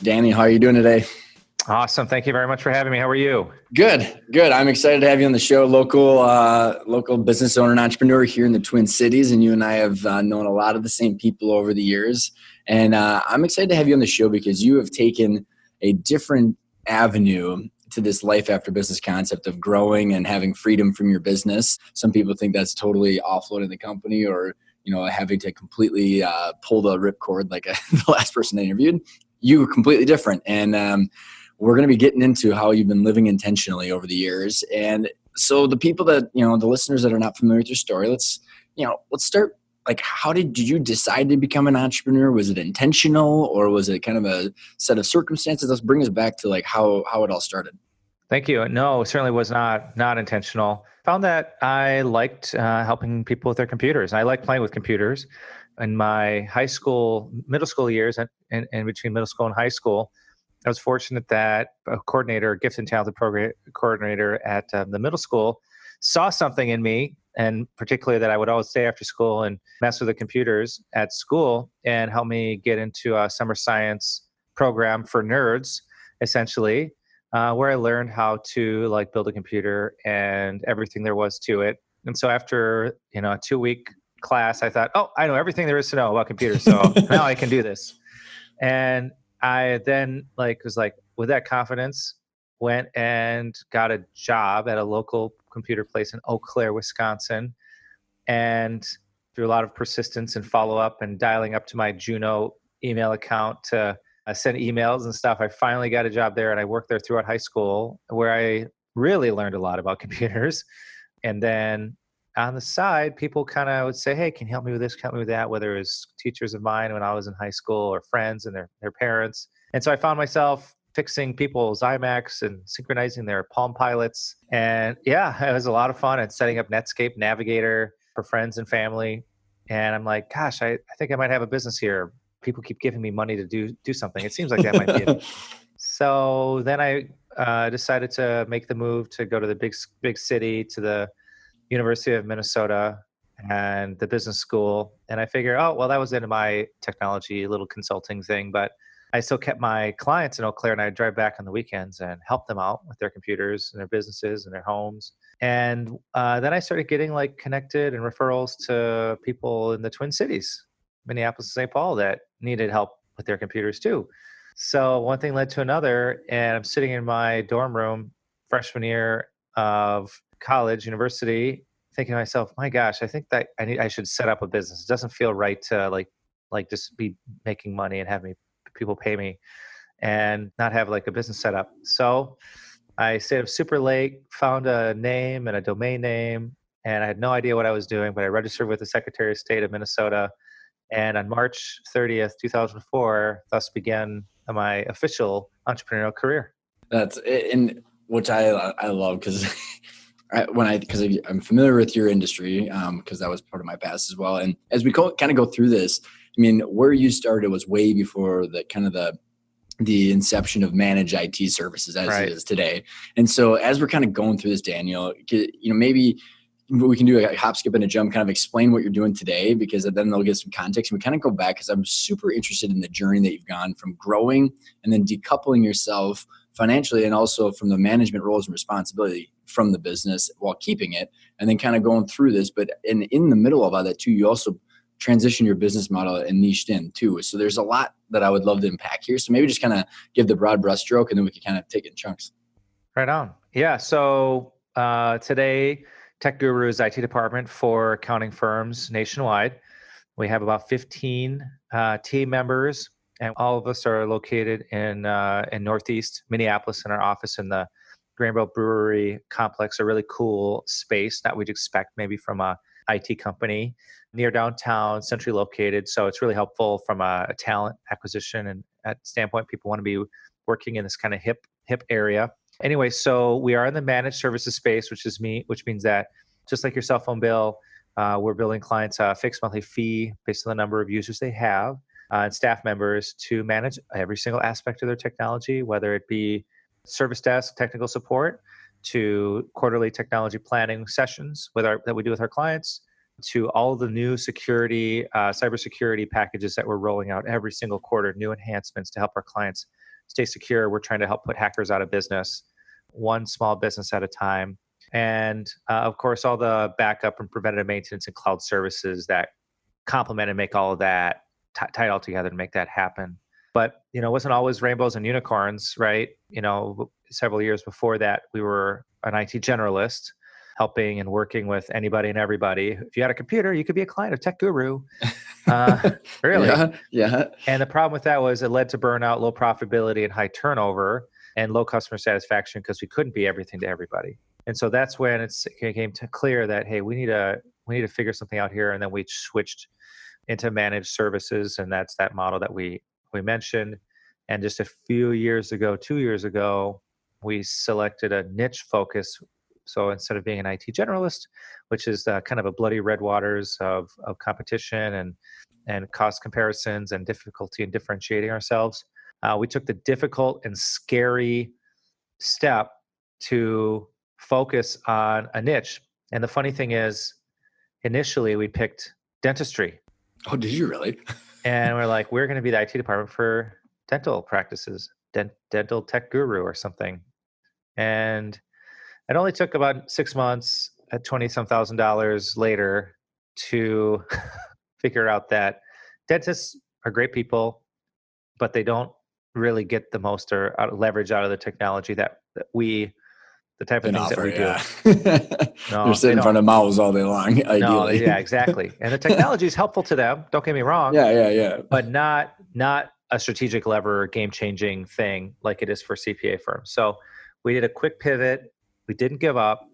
Danny, how are you doing today? Awesome. Thank you very much for having me. How are you? Good. I'm excited to have you on the show. Local business owner and entrepreneur here in the Twin Cities, and you and I have known a lot of the same people over the years. And I'm excited to have you on the show because you have taken a different avenue to this life after business concept of growing and having freedom from your business. Some people think that's totally offloading the company or having to completely pull the ripcord like the last person I interviewed. You were completely different, and we're going to be getting into how you've been living intentionally over the years. And so the people that, the listeners that are not familiar with your story, let's start. Like, how did you decide to become an entrepreneur? Was it intentional or was it kind of a set of circumstances? Let's bring us back to like how it all started. Thank you. No, it certainly was not intentional. Found that I liked helping people with their computers. I like playing with computers. In my middle school years, and between middle school and high school, I was fortunate that a gifted and talented program coordinator at the middle school saw something in me, and particularly that I would always stay after school and mess with the computers at school and help me get into a summer science program for nerds, essentially, where I learned how to build a computer and everything there was to it. And so after a 2-week class, I thought, oh, I know everything there is to know about computers, so now I can do this. And I then was with that confidence, went and got a job at a local computer place in Eau Claire, Wisconsin. And through a lot of persistence and follow up and dialing up to my Juno email account to send emails and stuff, I finally got a job there. And I worked there throughout high school where I really learned a lot about computers. And then on the side, people kind of would say, hey, can you help me with this, help me with that, whether it was teachers of mine when I was in high school or friends and their parents. And so I found myself fixing people's iMacs and synchronizing their Palm Pilots. And yeah, it was a lot of fun, and setting up Netscape Navigator for friends and family. And I'm like, gosh, I think I might have a business here. People keep giving me money to do something. It seems like that might be it. So then I decided to make the move to go to the big city, to the University of Minnesota and the business school. And I figured, oh, well, that was into my technology, little consulting thing, but I still kept my clients in Eau Claire, and I'd drive back on the weekends and help them out with their computers and their businesses and their homes. And then I started getting connected and referrals to people in the Twin Cities, Minneapolis and St. Paul, that needed help with their computers too. So one thing led to another, and I'm sitting in my dorm room freshman year of college, university, thinking to myself, my gosh, I think that I should set up a business. It doesn't feel right to just be making money and have people pay me and not have a business set up. So I stayed up super late, found a name and a domain name, and I had no idea what I was doing, but I registered with the Secretary of State of Minnesota. And on March 30th, 2004, thus began my official entrepreneurial career. That's in which I love because I'm familiar with your industry because that was part of my past as well. And as we kind of go through this, I mean, where you started was way before the inception of managed IT services as Right. It is today. And so as we're kind of going through this, Daniel, maybe we can do a hop, skip, and a jump, kind of explain what you're doing today, because then they'll get some context. And we kind of go back because I'm super interested in the journey that you've gone from growing and then decoupling yourself financially and also from the management roles and responsibility from the business while keeping it, and then kind of going through this. But in the middle of all that too, you also transition your business model and niched in too. So there's a lot that I would love to unpack here. So maybe just kind of give the broad brushstroke and then we can kind of take it in chunks. Right on. Yeah. So today, Tech Guru's IT department for accounting firms nationwide. We have about 15 team members, and all of us are located in Northeast Minneapolis in our office in the Greenbelt Brewery complex, a really cool space that we'd expect maybe from a IT company near downtown, centrally located. So it's really helpful from a talent acquisition and at standpoint. People want to be working in this kind of hip area. Anyway, so we are in the managed services space, which means that just like your cell phone bill, we're billing clients a fixed monthly fee based on the number of users they have and staff members to manage every single aspect of their technology, whether it be service desk, technical support, to quarterly technology planning sessions that we do with our clients, to all the new security, cybersecurity packages that we're rolling out every single quarter, new enhancements to help our clients stay secure. We're trying to help put hackers out of business, one small business at a time. And of course, all the backup and preventative maintenance and cloud services that complement and make all of that tie it all together to make that happen. But, it wasn't always rainbows and unicorns, right? Several years before that, we were an IT generalist, helping and working with anybody and everybody. If you had a computer, you could be a client of Tech Guru. Really? Yeah. And the problem with that was it led to burnout, low profitability, and high turnover, and low customer satisfaction because we couldn't be everything to everybody. And so that's when it came to clear that, hey, we need to figure something out here. And then we switched into managed services, and that's that model that we mentioned. And just a few years ago, 2 years ago, we selected a niche focus. So instead of being an IT generalist, which is kind of a bloody red waters of competition and cost comparisons and difficulty in differentiating ourselves, we took the difficult and scary step to focus on a niche. And the funny thing is, initially we picked dentistry. Oh, did you really? And we're like, we're going to be the IT department for dental practices, dental tech guru or something. And it only took about 6 months at $20-some thousand later to figure out that dentists are great people, but they don't really get the most or leverage out of the technology that we, the type of things that we do. No, they're sitting in front of mouths all day long, ideally. No, yeah, exactly. And the technology is helpful to them. Don't get me wrong. Yeah. But not a strategic lever, game-changing thing like it is for CPA firms. So we did a quick pivot. We didn't give up,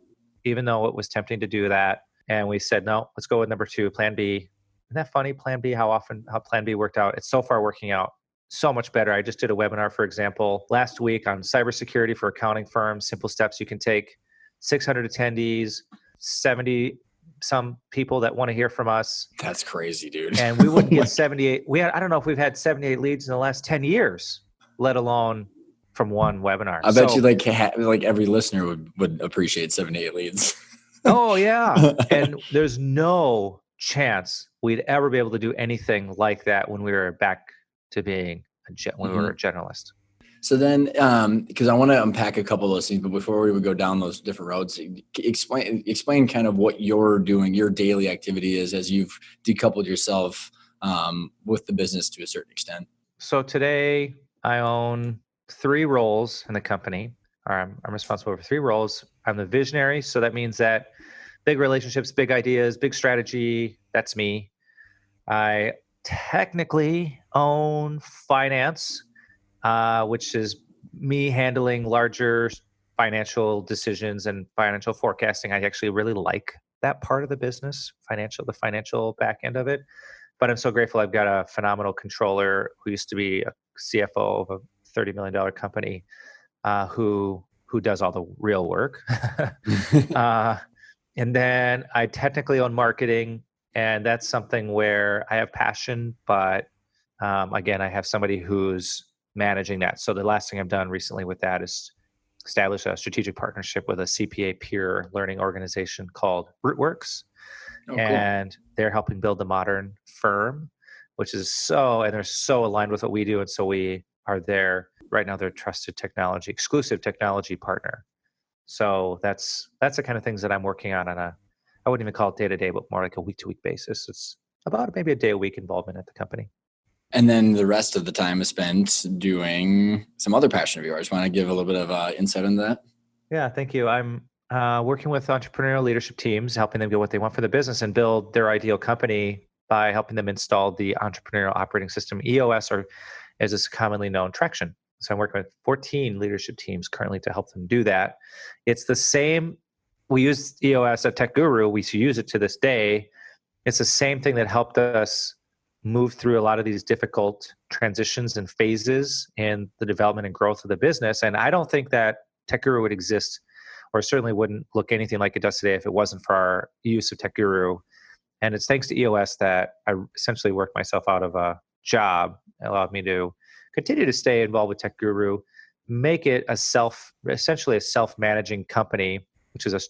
even though it was tempting to do that. And we said, no, let's go with number 2, Plan B. Isn't that funny? Plan B, how Plan B worked out. It's so far working out so much better. I just did a webinar, for example, last week on cybersecurity for accounting firms, simple steps you can take, 600 attendees, 70 some people that want to hear from us. That's crazy, dude. And we wouldn't get 78. I don't know if we've had 78 leads in the last 10 years, let alone from one webinar. I bet you like every listener would appreciate 78 leads. Oh yeah. And there's no chance we'd ever be able to do anything like that when we were back to being when we were a generalist. So then, because I want to unpack a couple of those things, but before we would go down those different roads, explain kind of what you're doing, your daily activity is as you've decoupled yourself with the business to a certain extent. So today I own 3 roles in the company. I'm responsible for 3 roles. I'm the visionary. So that means that big relationships, big ideas, big strategy, that's me. I technically own finance, which is me handling larger financial decisions and financial forecasting. I actually really like that part of the business, the financial back end of it. But I'm so grateful I've got a phenomenal controller who used to be a CFO of a $30 million company who does all the real work. And then I technically own marketing, and that's something where I have passion, but again, I have somebody who's managing that. So the last thing I've done recently with that is establish a strategic partnership with a CPA peer learning organization called Rootworks. Oh, and cool. They're helping build the modern firm, which is they're so aligned with what we do. And so we are right now, they're trusted exclusive technology partner. So that's the kind of things that I'm working on I wouldn't even call it day to day, but more like a week to week basis. It's about maybe a day a week involvement at the company. And then the rest of the time is spent doing some other passion of yours. Want to give a little bit of insight into that? Yeah, thank you. I'm working with entrepreneurial leadership teams, helping them get what they want for the business and build their ideal company by helping them install the entrepreneurial operating system, EOS, or as it's commonly known, Traction. So I'm working with 14 leadership teams currently to help them do that. It's the same. We use EOS at Tech Guru. We use it to this day. It's the same thing that helped us move through a lot of these difficult transitions and phases in the development and growth of the business. And I don't think that Tech Guru would exist, or certainly wouldn't look anything like it does today if it wasn't for our use of Tech Guru. And it's thanks to EOS that I essentially worked myself out of a job. It allowed me to continue to stay involved with Tech Guru, make it essentially a self-managing company, which is a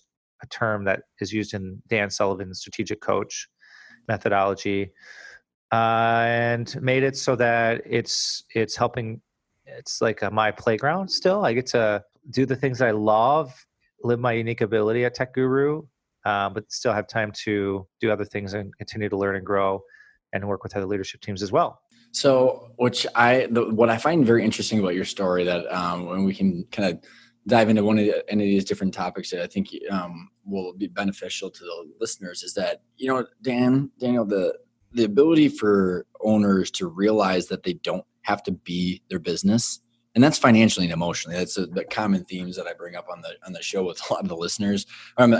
term that is used in Dan Sullivan's strategic coach methodology, and made it so that it's helping it's like my playground still. I get to do the things I love, live my unique ability at Tech Guru, but still have time to do other things and continue to learn and grow and work with other leadership teams as well. So, what I find very interesting about your story that when we can kind of dive into any of these different topics that I think will be beneficial to the listeners is that, Daniel, the ability for owners to realize that they don't have to be their business, and that's financially and emotionally. That's the common themes that I bring up on the show with a lot of the listeners and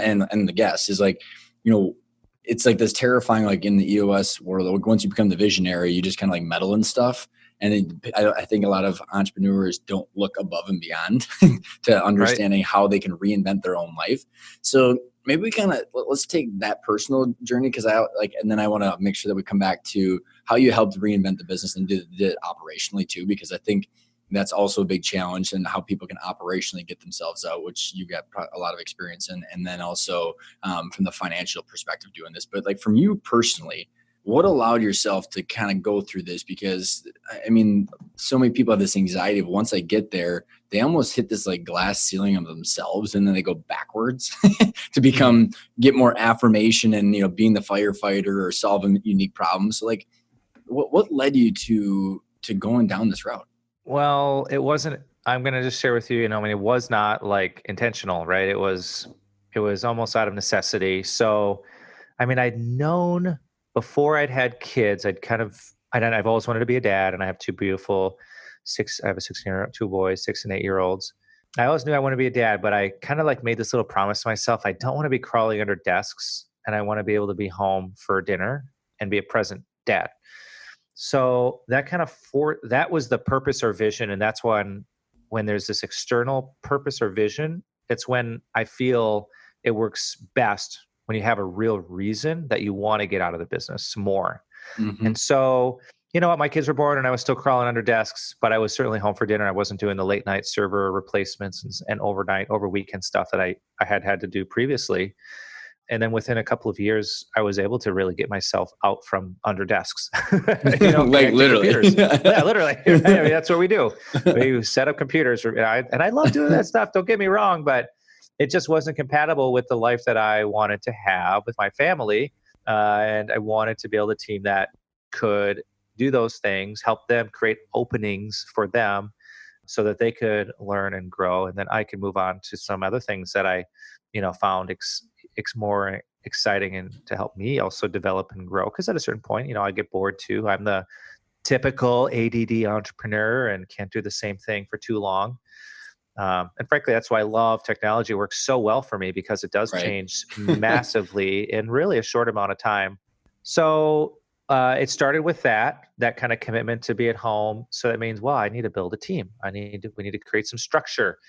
the guests is like, it's like this terrifying, like in the EOS world, once you become the visionary, you just kind of like meddle in stuff. And I think a lot of entrepreneurs don't look above and beyond to understanding how they can reinvent their own life. So maybe we let's take that personal journey and then I want to make sure that we come back to how you helped reinvent the business and did it operationally too, because I think that's also a big challenge and how people can operationally get themselves out, which you've got a lot of experience in. And then also from the financial perspective doing this, but like from you personally, what allowed yourself to kind of go through this? Because I mean, so many people have this anxiety of once I get there, they almost hit this like glass ceiling of themselves and then they go backwards to get more affirmation and, being the firefighter or solving unique problems. So like what led you to going down this route? Well, it wasn't, I'm going to just share with you, it was not like intentional, right? It was almost out of necessity. So, I'd known before I'd had kids, I've always wanted to be a dad, and I have two beautiful I have a 16-year-old, two boys, 6 and 8 year olds. I always knew I want to be a dad, but I kind of like made this little promise to myself. I don't want to be crawling under desks, and I want to be able to be home for dinner and be a present dad. So that that was the purpose or vision. And that's when there's this external purpose or vision, it's when I feel it works best when you have a real reason that you want to get out of the business more. Mm-hmm. And so, my kids were born and I was still crawling under desks, but I was certainly home for dinner. I wasn't doing the late night server replacements and over weekend stuff that I had to do previously. And then within a couple of years, I was able to really get myself out from under desks. Like literally. Yeah, literally. That's what we do. We set up computers. And I love doing that stuff. Don't get me wrong, but it just wasn't compatible with the life that I wanted to have with my family. And I wanted to build a team that could do those things, help them create openings for them so that they could learn and grow. And then I could move on to some other things that I, found more exciting and to help me also develop and grow. Because at a certain point, I get bored too. I'm the typical ADD entrepreneur and can't do the same thing for too long. And frankly, that's why I love technology. It works so well for me because it does change massively in really a short amount of time. So it started with that kind of commitment to be at home. So that means, I need to build a team. We need to create some structure.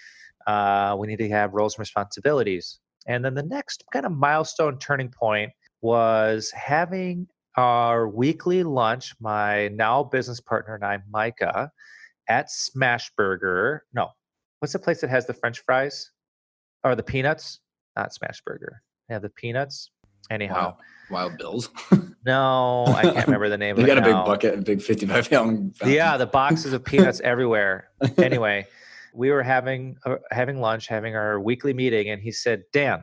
We need to have roles and responsibilities. And then the next kind of milestone turning point was having our weekly lunch, my now business partner and I, Micah, at Smashburger. No, what's the place that has the French fries? Or the peanuts? Not Smashburger. They have the peanuts. Anyhow. Wild Bills? No, I can't remember the name of it. They got a big bucket, a big 55-gallon fountain. Yeah, the boxes of peanuts everywhere. Anyway, we were having lunch, having our weekly meeting, and he said, Dan,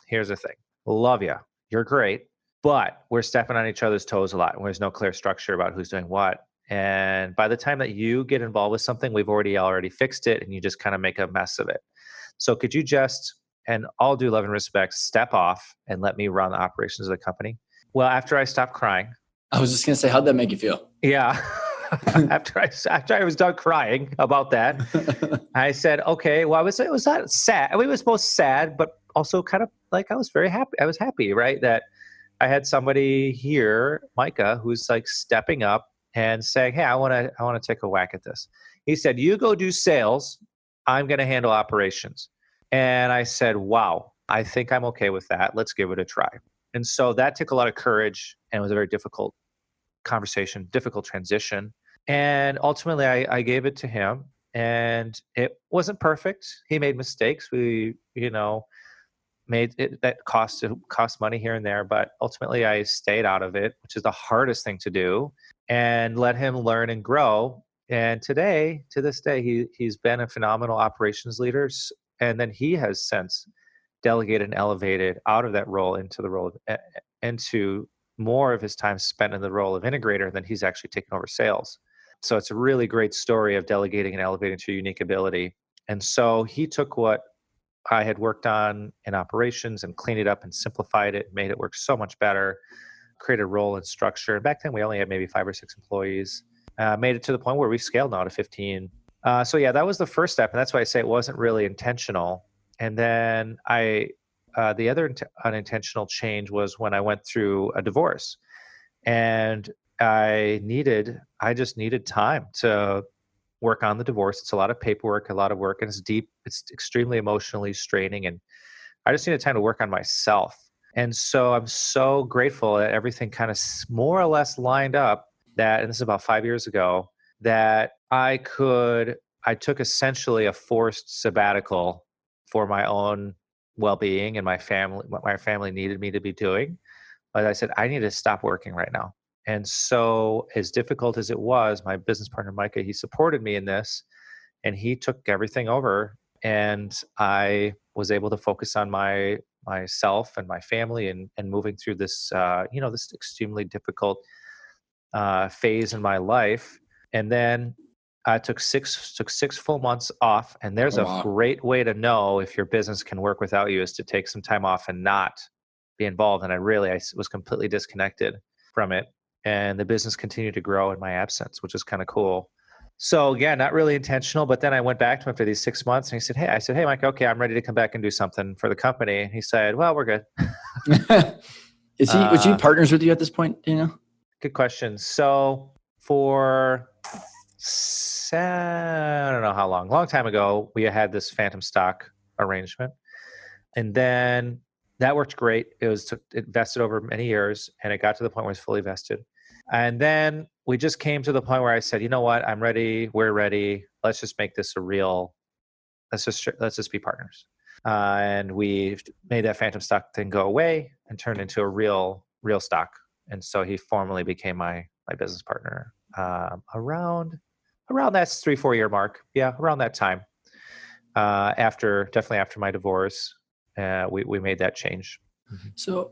here's the thing. Love you. You're great, but we're stepping on each other's toes a lot. There's no clear structure about who's doing what. And by the time that you get involved with something, we've already fixed it, and you just kind of make a mess of it. So could you just, and all due love and respect, step off and let me run the operations of the company? Well, after I stopped crying. I was just going to say, how'd that make you feel? Yeah. After I was done crying about that, I said, okay, well, it was not sad. It was both sad, but also kind of like I was very happy. I was happy, right? That I had somebody here, Micah, who's like stepping up and saying, hey, I want to take a whack at this. He said, you go do sales. I'm going to handle operations. And I said, wow, I think I'm okay with that. Let's give it a try. And so that took a lot of courage and was a very difficult conversation, difficult transition. And ultimately I gave it to him, and it wasn't perfect. He made mistakes. We, made it that cost money here and there, but ultimately I stayed out of it, which is the hardest thing to do, and let him learn and grow. And to this day, he's been a phenomenal operations leader. And then he has since delegated and elevated out of that role into the role into more of his time spent in the role of integrator than he's actually taken over sales. So it's a really great story of delegating and elevating to unique ability. And so he took what I had worked on in operations and cleaned it up and simplified it, made it work so much better, created role and structure. And back then we only had maybe 5 or 6 employees, made it to the point where we scaled now to 15. So yeah, that was the first step. And that's why I say it wasn't really intentional. And then the other unintentional change was when I went through a divorce, and I just needed time to work on the divorce. It's a lot of paperwork, a lot of work, and it's deep. It's extremely emotionally straining, and I just needed time to work on myself. And so I'm so grateful that everything kind of more or less lined up that, and this is about 5 years ago, that I took essentially a forced sabbatical for my own well-being and my family, what my family needed me to be doing. But I said, I need to stop working right now. And so as difficult as it was, my business partner, Micah, he supported me in this, and he took everything over, and I was able to focus on myself and my family and moving through this, this extremely difficult phase in my life. And then I took six full months off, and there's a great way to know if your business can work without you is to take some time off and not be involved. And I was completely disconnected from it, and the business continued to grow in my absence, which is kind of cool. So again, not really intentional, but then I went back to him after these 6 months, and he said, "Hey, Mike, okay, I'm ready to come back and do something for the company." And he said, "Well, we're good." Was he partners with you at this point? Do you know? Good question. So for I don't know how long time ago, we had this phantom stock arrangement. And then that worked great. It vested over many years, and it got to the point where it's fully vested. And then we just came to the point where I said, you know what, I'm ready. We're ready. Let's just make this let's just be partners. And we made that phantom stock thing go away and turned into a real stock. And so he formally became my business partner around that 3-4 year mark. Yeah, around that time. Definitely after my divorce, we made that change. So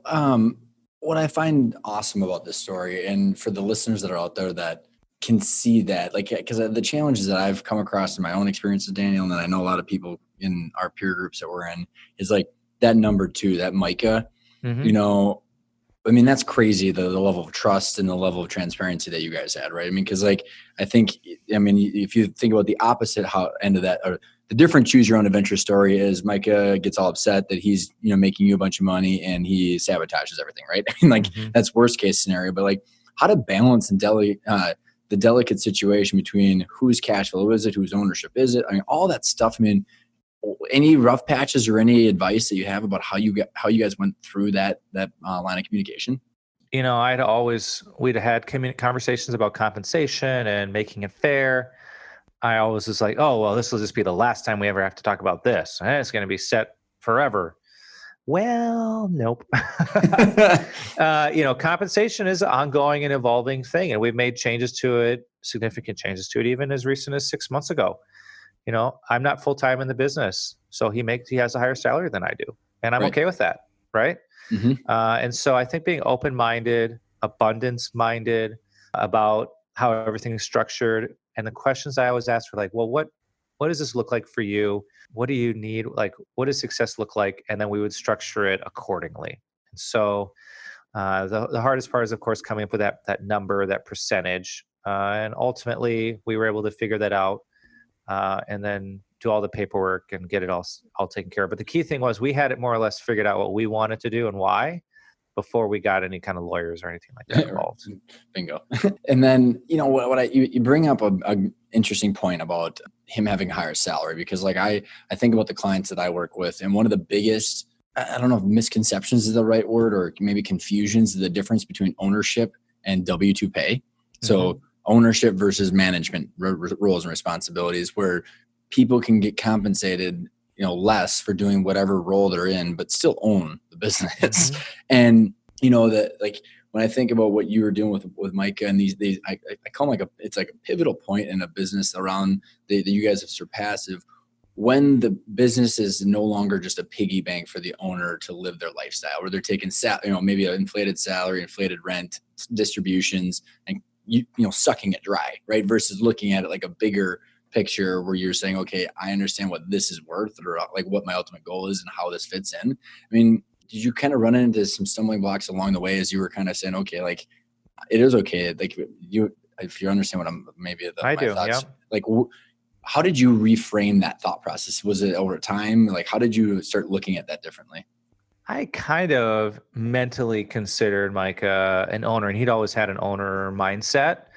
what I find awesome about this story, and for the listeners that are out there that can see that, like, because the challenges that I've come across in my own experiences, Daniel, and that I know a lot of people in our peer groups that we're in, is like that number 2, that Micah, I mean, that's crazy, the level of trust and the level of transparency that you guys had, right? I mean, because if you think about the opposite end of that, or the different choose your own adventure story is Micah gets all upset that he's, making you a bunch of money and he sabotages everything, right? I mean, that's worst case scenario, but like how to balance and the delicate situation between whose cash flow is it, whose ownership is it? I mean, all that stuff. I mean, any rough patches or any advice that you have about how you guys went through that line of communication? We'd had conversations about compensation and making it fair. I always was like, oh, well, this will just be the last time we ever have to talk about this. It's going to be set forever. Well, nope. Compensation is an ongoing and evolving thing, and we've made significant changes to it, even as recent as 6 months ago. I'm not full-time in the business, so he has a higher salary than I do, and I'm okay with that, right? Mm-hmm. And so I think being open-minded, abundance-minded about how everything is structured, and the questions I always ask were like, well, what does this look like for you? What do you need? Like, what does success look like? And then we would structure it accordingly. And so the hardest part is, of course, coming up with that number, that percentage, and ultimately we were able to figure that out. And then do all the paperwork and get it all taken care of. But the key thing was we had it more or less figured out what we wanted to do and why before we got any kind of lawyers or anything like that involved. Bingo. And then, you bring up a interesting point about him having a higher salary, because like I think about the clients that I work with, and one of the biggest, I don't know if misconceptions is the right word, or maybe confusions, is the difference between ownership and W-2 pay. So ownership versus management roles and responsibilities, where people can get compensated, less for doing whatever role they're in, but still own the business. And, when when I think about what you were doing with Micah and these I call them it's like a pivotal point in a business around that you guys have surpassed of when the business is no longer just a piggy bank for the owner to live their lifestyle, where they're taking maybe an inflated salary, inflated rent, distributions, and sucking it dry, right? Versus looking at it like a bigger picture where you're saying, okay, I understand what this is worth, or like what my ultimate goal is and how this fits in. I mean, did you kind of run into some stumbling blocks along the way as you were kind of saying, okay, like it is okay, like if you understand what I'm I do, thoughts, yeah. like how did you reframe that thought process? Was it over time? Like, how did you start looking at that differently? I kind of mentally considered Micah an owner, and he'd always had an owner mindset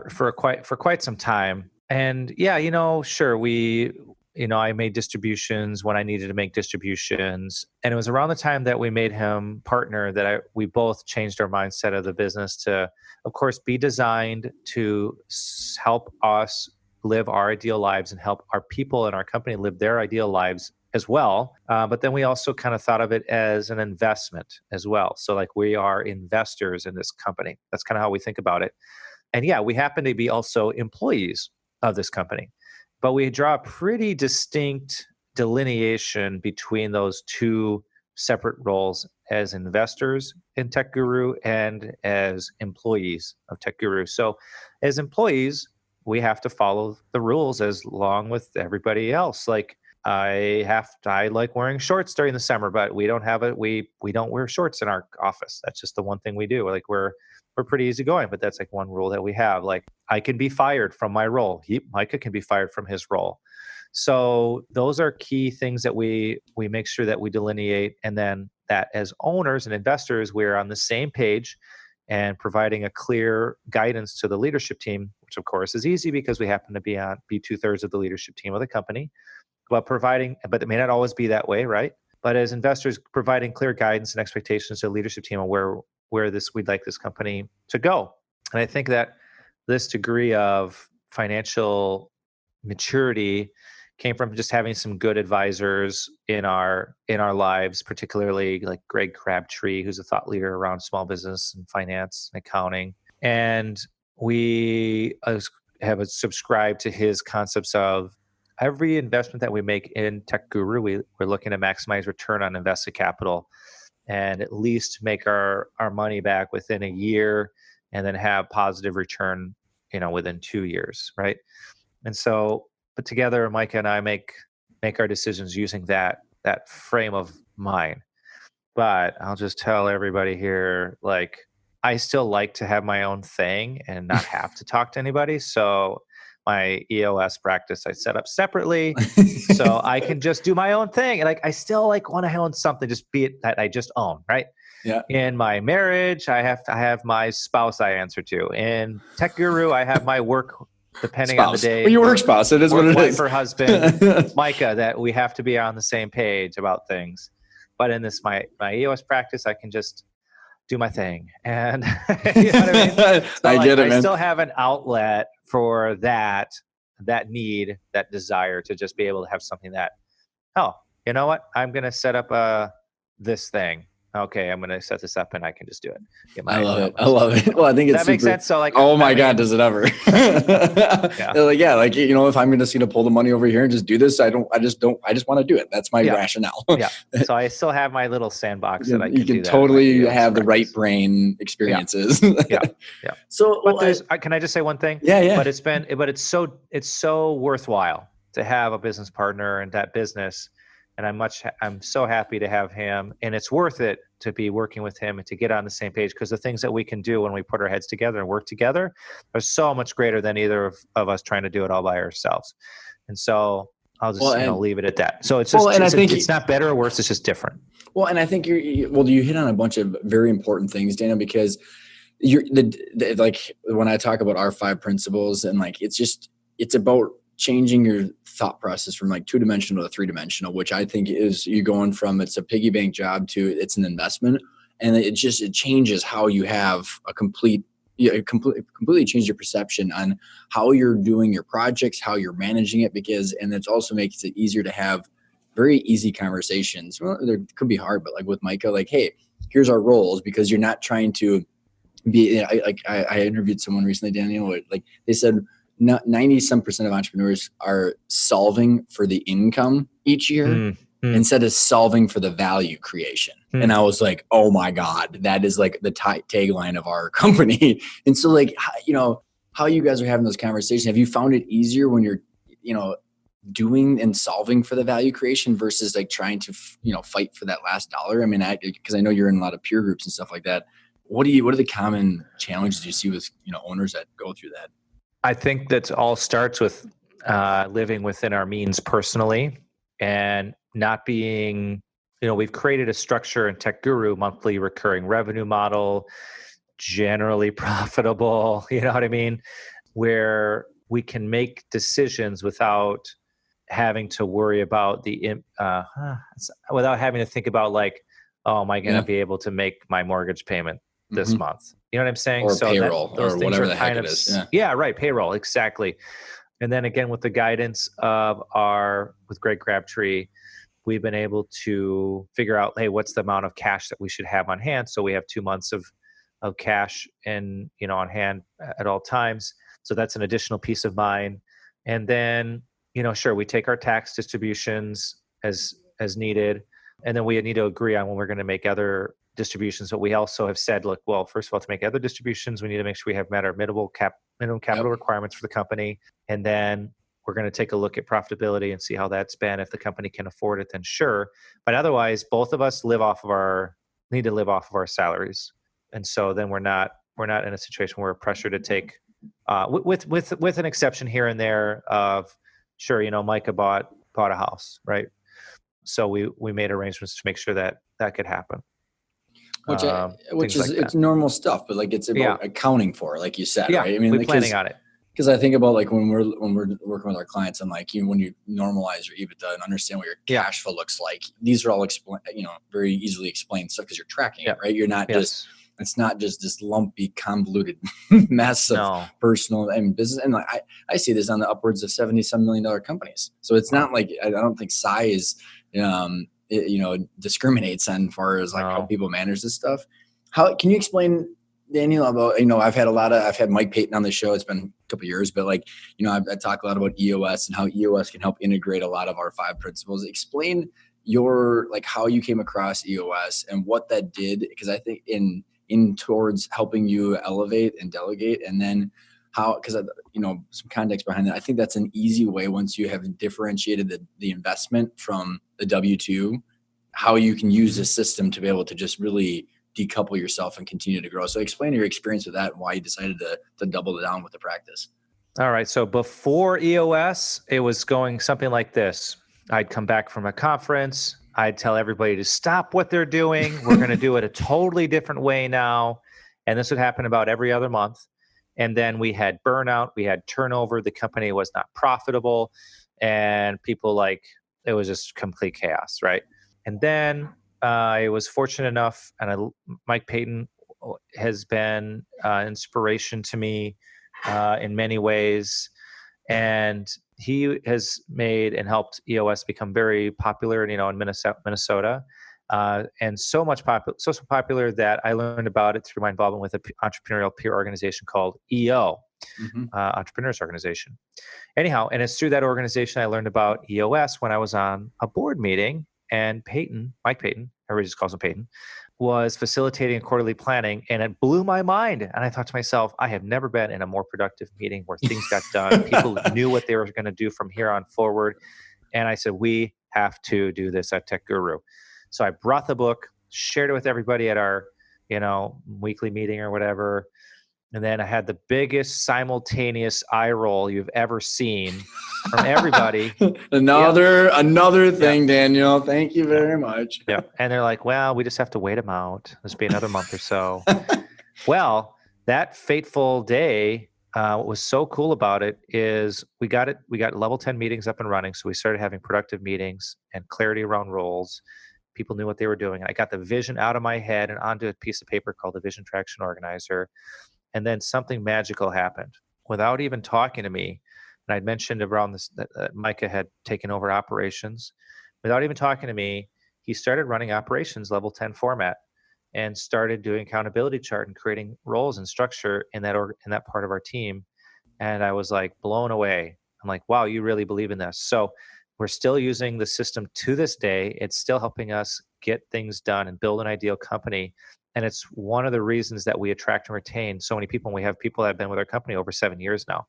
for quite some time. And yeah, sure, I made distributions when I needed to make distributions, and it was around the time that we made him partner that we both changed our mindset of the business to, of course, be designed to help us live our ideal lives and help our people in our company live their ideal lives as well. But then we also kind of thought of it as an investment as well. So like we are investors in this company. That's kind of how we think about it. And yeah, we happen to be also employees of this company, but we draw a pretty distinct delineation between those two separate roles as investors in Tech Guru and as employees of Tech Guru. So as employees, we have to follow the rules as long with everybody else. Like I like wearing shorts during the summer, but we don't wear shorts in our office. That's just the one thing we do. Like we're pretty easygoing, but that's like one rule that we have. Like I can be fired from my role. Micah can be fired from his role. So those are key things that we make sure that we delineate, and then that as owners and investors, we're on the same page and providing a clear guidance to the leadership team, which of course is easy because we happen to be 2/3 of the leadership team of the company. But it may not always be that way, right? But as investors, providing clear guidance and expectations to the leadership team on where we'd like this company to go. And I think that this degree of financial maturity came from just having some good advisors in our lives, particularly like Greg Crabtree, who's a thought leader around small business and finance and accounting. And we have subscribed to his concepts of every investment that we make in Tech Guru, we're looking to maximize return on invested capital and at least make our money back within a year, and then have positive return, within 2 years, right? And so, but together, Micah and I make our decisions using that frame of mind. But I'll just tell everybody here, like, I still like to have my own thing and not have to talk to anybody. So my EOS practice I set up separately so I can just do my own thing. And I still want to own something, just be it that I just own, right? Yeah. In my marriage, I have my spouse I answer to. In Tech Guru, I have my work, depending on the day. Well, your work spouse, it is what it is. Wife or husband, Micah, that we have to be on the same page about things. But in this, my EOS practice, I can just do my thing. And you know what I mean? So I get it, man. I still have an outlet for that need, that desire to just be able to have something that, oh, you know what? I'm going to set up this thing. Okay, I'm going to set this up and I can just do it. I love it. Well, I think it's that makes sense. So oh my God, does it ever? If I'm just going to pull the money over here and just do this, I just want to do it. That's my rationale. Yeah. So I still have my little sandbox that I can you can do that totally have the right brain experiences. Yeah. So, but can I just say one thing? Yeah. But it's so worthwhile to have a business partner in that business. And I'm so happy to have him, and it's worth it to be working with him and to get on the same page, because the things that we can do when we put our heads together and work together are so much greater than either of us trying to do it all by ourselves. And so I'll just leave it at that. So it's just, I think it's not better or worse. It's just different. Well, and I think you hit on a bunch of very important things, Dana, because like when I talk about our 5 principles, and like, it's about changing your thought process from like 2-dimensional to 3-dimensional, which I think is you going from it's a piggy bank job to it's an investment. And it changes how you have completely change your perception on how you're doing your projects, how you're managing it, and it also makes it easier to have very easy conversations. Well, there could be hard, but like with Micah, like, hey, here's our roles, because you're not trying to be, I interviewed someone recently, Daniel, like they said 90% of entrepreneurs are solving for the income each year instead of solving for the value creation. And I was like, oh my God, that is like the tagline of our company. And so like, how you guys are having those conversations, have you found it easier when you're, doing and solving for the value creation versus like trying to, fight for that last dollar? I mean, because I know you're in a lot of peer groups and stuff like that. What are the common challenges you see with, owners that go through that? I think that all starts with living within our means personally and not being, we've created a structure in Tech Guru, monthly recurring revenue model, generally profitable, you know what I mean? Where we can make decisions without having to worry about without having to think about like, oh, am I going to be able to make my mortgage payment this month? You know what I'm saying? Or so payroll those or whatever the heck it is. Yeah, right. Payroll. Exactly. And then again, with the guidance of with Greg Crabtree, we've been able to figure out, hey, what's the amount of cash that we should have on hand? So we have 2 months of cash on hand at all times. So that's an additional peace of mind. And then, sure, we take our tax distributions as needed. And then we need to agree on when we're going to make other distributions. But we also have said, look, well, first of all, to make other distributions, we need to make sure we have met our minimum capital requirements for the company. And then we're going to take a look at profitability and see how that's been. If the company can afford it, then sure. But otherwise, both of us need to live off of our salaries. And so then we're not in a situation where we're pressured to take, with an exception here and there of, sure, Micah bought a house, right? So we made arrangements to make sure that could happen. Which is like it's normal stuff, but like it's about accounting for, like you said, right? I mean, we're planning on it. Because I think about like when we're working with our clients, and like when you normalize your EBITDA and understand what your cash flow looks like, these are all very easily explained stuff because you're tracking it, right? You're not just. It's not just this lumpy, convoluted mess of personal and business. And like I see this on the upwards of $77 million companies. So it's not like, I don't think size, discriminates on far as like how people manage this stuff. How can you explain, Daniel, about, I've had Mike Payton on the show. It's been a couple of years, but like, I talk a lot about EOS and how EOS can help integrate a lot of our 5 principles. Explain how you came across EOS and what that did. Because I think in towards helping you elevate and delegate, and then because some context behind that, I think that's an easy way once you have differentiated the investment from the W-2, how you can use this system to be able to just really decouple yourself and continue to grow. So explain your experience with that and why you decided to double down with the practice. All right. So before EOS, it was going something like this. I'd come back from a conference. I'd tell everybody to stop what they're doing. We're going to do it a totally different way now. And this would happen about every other month. And then we had burnout. We had turnover. The company was not profitable. And people it was just complete chaos, right? And then I was fortunate enough, and Mike Payton has been inspiration to me in many ways. And he has made and helped EOS become very popular, in Minnesota, and so popular that I learned about it through my involvement with an entrepreneurial peer organization called EO, Entrepreneurs Organization. Anyhow, and it's through that organization I learned about EOS when I was on a board meeting, and Mike Payton, everybody just calls him Payton, was facilitating quarterly planning, and it blew my mind. And I thought to myself, I have never been in a more productive meeting where things got done. People knew what they were going to do from here on forward. And I said, we have to do this at Tech Guru. So I brought the book, shared it with everybody at our, weekly meeting or whatever. And then I had the biggest simultaneous eye roll you've ever seen from everybody. Another thing, Daniel. Thank you very much. Yeah. And they're like, well, we just have to wait them out. This will be another month or so. Well, that fateful day, what was so cool about it is we got level 10 meetings up and running. So we started having productive meetings and clarity around roles. People knew what they were doing. I got the vision out of my head and onto a piece of paper called the Vision Traction Organizer. And then something magical happened without even talking to me. And I'd mentioned around this that Micah had taken over operations. without even talking to me, he started running operations level 10 format and started doing accountability chart and creating roles and structure in that part of our team. And I was like blown away. I'm like, wow, you really believe in this. So we're still using the system to this day. It's still helping us get things done and build an ideal company. And it's one of the reasons that we attract and retain so many people. And we have people that have been with our company over 7 years now.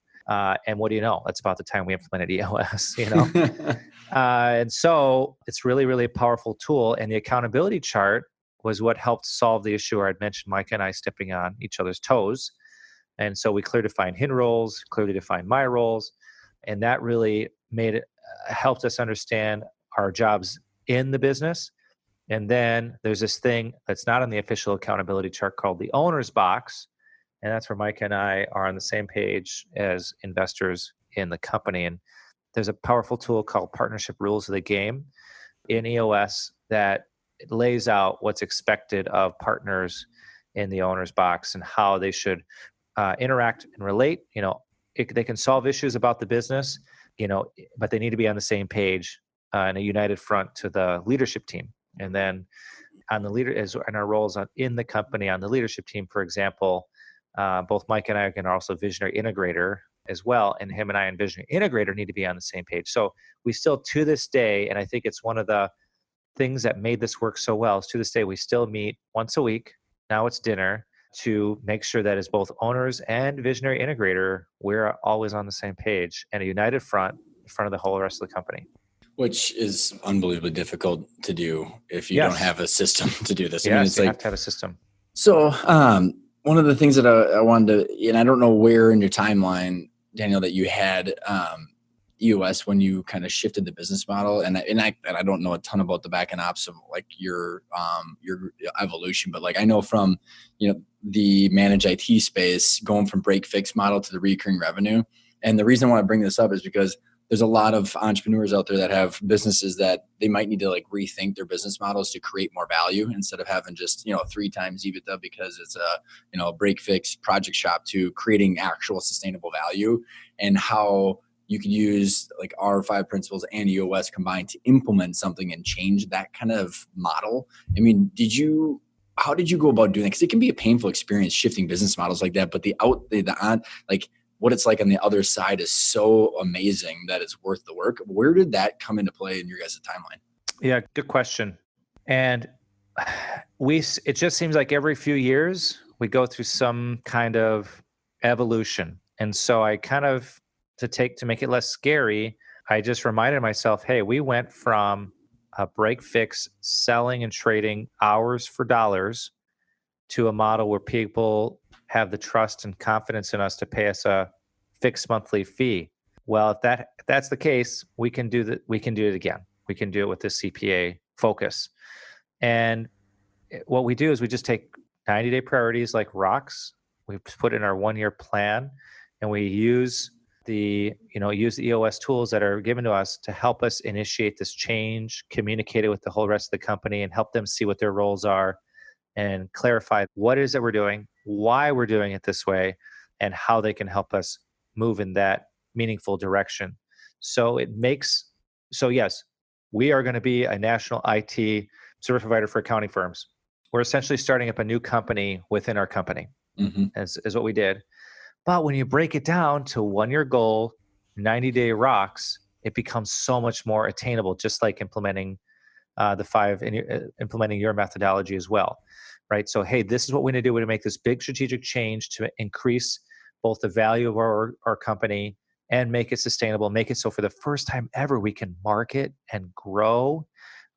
And what do you know? That's about the time we implemented EOS, And so it's really, really a powerful tool. And the accountability chart was what helped solve the issue where I'd mentioned Micah and I stepping on each other's toes. And so we clearly defined his roles, clearly defined my roles. And that really helped us understand our jobs in the business. And then there's this thing that's not on the official accountability chart called the owner's box. And that's where Micah and I are on the same page as investors in the company. And there's a powerful tool called Partnership Rules of the Game in EOS that lays out what's expected of partners in the owner's box and how they should interact and relate. They can solve issues about the business, but they need to be on the same page in a united front to the leadership team. And then on the leader, as in our roles in the company on the leadership team, for example, both Mike and I are also visionary integrator as well. And him and I and visionary integrator need to be on the same page. So we still, to this day, and I think it's one of the things that made this work so well, is to this day, we still meet once a week. Now it's dinner to make sure that as both owners and visionary integrator, we're always on the same page and a united front in front of the whole rest of the company. Which is unbelievably difficult to do if you Yes. don't have a system to do this. Yes, you have to have a system. So one of the things that I wanted to, and I don't know where in your timeline, Daniel, that you had EOS when you kind of shifted the business model, and I don't know a ton about the back end ops of like your evolution, but like I know from the managed IT space going from break fix model to the recurring revenue. And the reason I want to bring this up is because there's a lot of entrepreneurs out there that have businesses that they might need to like rethink their business models to create more value instead of having just 3 times EBITDA because it's a break fix project shop, to creating actual sustainable value, and how you could use like our 5 principles and EOS combined to implement something and change that kind of model. I mean, how did you go about doing that? Because it can be a painful experience shifting business models like that, but what it's like on the other side is so amazing that it's worth the work. Where did that come into play in your guys' timeline? Yeah, good question. And it just seems like every few years we go through some kind of evolution. And so I kind of, to make it less scary, I just reminded myself, hey, we went from a break fix selling and trading hours for dollars to a model where people have the trust and confidence in us to pay us a fixed monthly fee. Well, if that's the case, we can do it again. We can do it with this CPA focus. And what we do is we just take 90-day priorities like rocks. We put in our 1-year plan, and we use the EOS tools that are given to us to help us initiate this change, communicate it with the whole rest of the company, and help them see what their roles are and clarify what it is that we're doing, why we're doing it this way, and how they can help us move in that meaningful direction. So yes, we are going to be a national IT service provider for accounting firms. We're essentially starting up a new company within our company, is what we did. But when you break it down to 1-year goal, 90-day rocks, it becomes so much more attainable, just like implementing the 5 and implementing your methodology as well, right? So, hey, this is what we're going to do. We're going to make this big strategic change to increase both the value of our company and make it sustainable, make it so for the first time ever, we can market and grow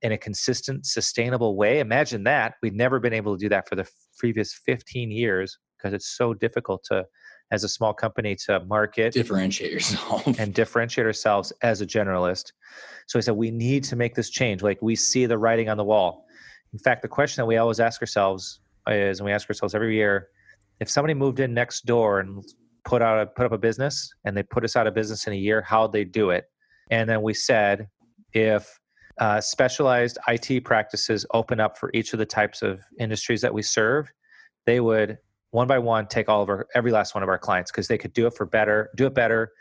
in a consistent, sustainable way. Imagine that. We'd never been able to do that for the previous 15 years because it's so difficult as a small company to market, differentiate yourself, and differentiate ourselves as a generalist. So I said, we need to make this change. Like, we see the writing on the wall. In fact, the question that we always ask ourselves is, and we ask ourselves every year, if somebody moved in next door and put up a business and they put us out of business in a year, how'd they do it? And then we said, if specialized IT practices open up for each of the types of industries that we serve, they would one by one take every last one of our clients, because they could do it better,